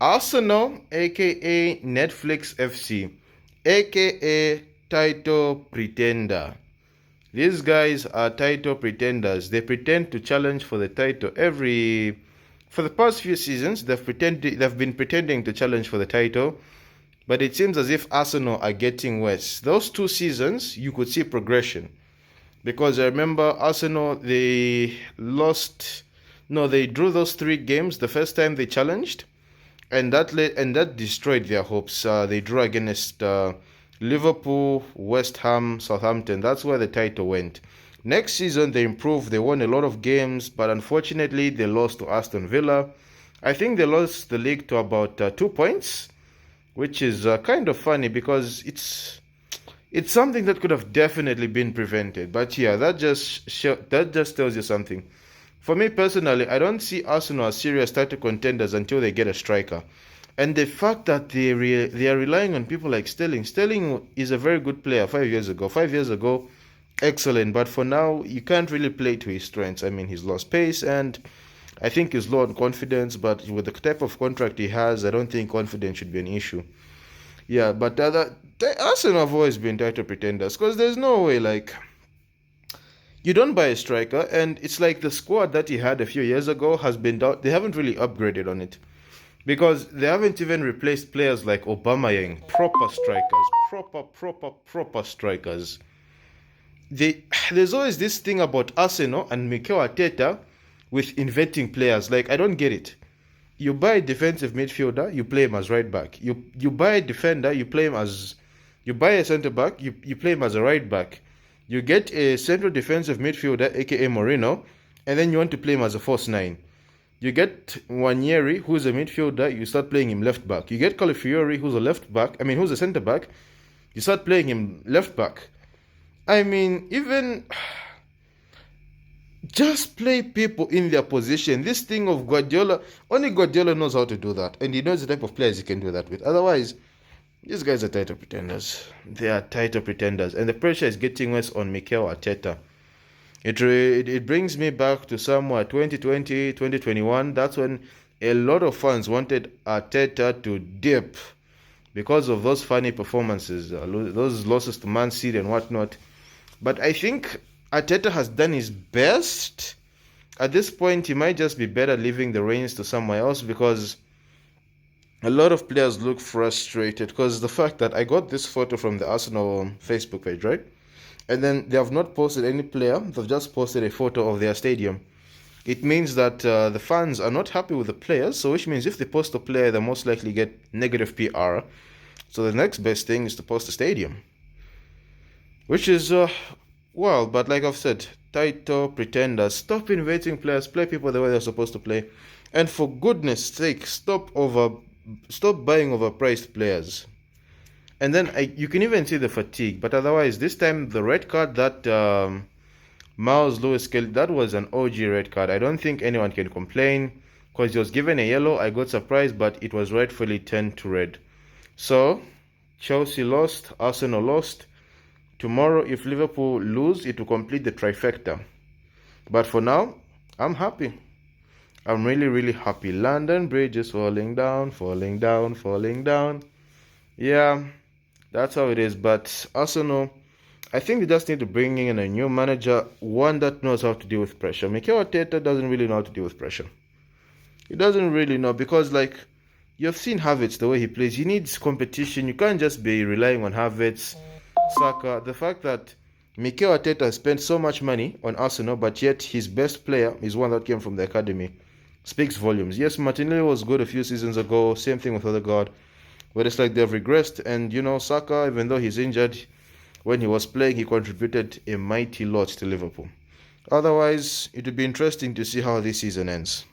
Arsenal, aka Netflix FC, aka title pretender. These guys are title pretenders. They pretend to challenge for the title every. For the past few seasons, they've been pretending to challenge for the title, but it seems as if Arsenal are getting worse. Those 2 seasons, you could see progression, because I remember Arsenal, they lost. No, they drew those 3 games the first time they challenged, and that destroyed their hopes. They drew against Liverpool, West Ham, Southampton. That's where the title went. Next season they improved. They won a lot of games, but unfortunately they lost to Aston Villa. I think they lost the league to about 2 points, which is kind of funny because it's something that could have definitely been prevented. But yeah, that just tells you something. For me personally, I don't see Arsenal as serious title contenders until they get a striker. And the fact that they are relying on people like Sterling. Sterling is a very good player 5 years ago. 5 years ago, excellent. But for now, you can't really play to his strengths. I mean, he's lost pace and I think he's low on confidence. But with the type of contract he has, I don't think confidence should be an issue. Yeah, but Arsenal have always been title pretenders because there's no way, like, you don't buy a striker, and it's like the squad that he had a few years ago has been down. They haven't really upgraded on it because they haven't even replaced players like Aubameyang, proper strikers, proper strikers. There's always this thing about Arsenal and Mikel Arteta with inventing players. Like, I don't get it. You buy a defensive midfielder, you play him as right back. You buy a defender, you play him as. You buy a centre back, you play him as a right back. You get a central defensive midfielder, aka Moreno, and then you want to play him as a false nine. You get Wanyeri, who's a midfielder, you start playing him left back. You get Calafiori, who's a left back, who's a centre back, you start playing him left back. I mean, even just play people in their position. This thing of Guardiola, only Guardiola knows how to do that, and he knows the type of players he can do that with. Otherwise, these guys are title pretenders. They are title pretenders, and the pressure is getting worse on Mikel Arteta. It brings me back to somewhere 2020, 2021. That's when a lot of fans wanted Arteta to dip because of those funny performances, those losses to Man City and whatnot. But I think Arteta has done his best. At this point, he might just be better leaving the reins to somewhere else because a lot of players look frustrated because the fact that I got this photo from the Arsenal Facebook page, right? And then they have not posted any player, they've just posted a photo of their stadium. It means that the fans are not happy with the players, so which means if they post a player, they most likely get negative PR. So the next best thing is to post a stadium. Which is, well, but like I've said, title pretenders. Stop inventing players, play people the way they're supposed to play. And for goodness sake, stop buying overpriced players. And then you can even see the fatigue. But otherwise, this time the red card that Miles Lewis killed, that was an OG red card. I don't think anyone can complain because he was given a yellow. I got surprised, but it was rightfully turned to red. So Chelsea lost, Arsenal lost. Tomorrow, if Liverpool lose, it will complete the trifecta. But for now, I'm happy. I'm really, really happy. London Bridge is falling down, falling down, falling down. Yeah, that's how it is. But Arsenal, I think we just need to bring in a new manager, one that knows how to deal with pressure. Mikel Arteta doesn't really know how to deal with pressure. He doesn't really know because, like, you've seen Havertz, the way he plays. He needs competition. You can't just be relying on Havertz, Saka. The fact that Mikel Arteta spent so much money on Arsenal, but yet his best player is one that came from the academy, speaks volumes. Yes, Martinelli was good a few seasons ago. Same thing with Odegaard. But it's like they've regressed. And, Saka, even though he's injured, when he was playing, he contributed a mighty lot to Liverpool. Otherwise, it would be interesting to see how this season ends.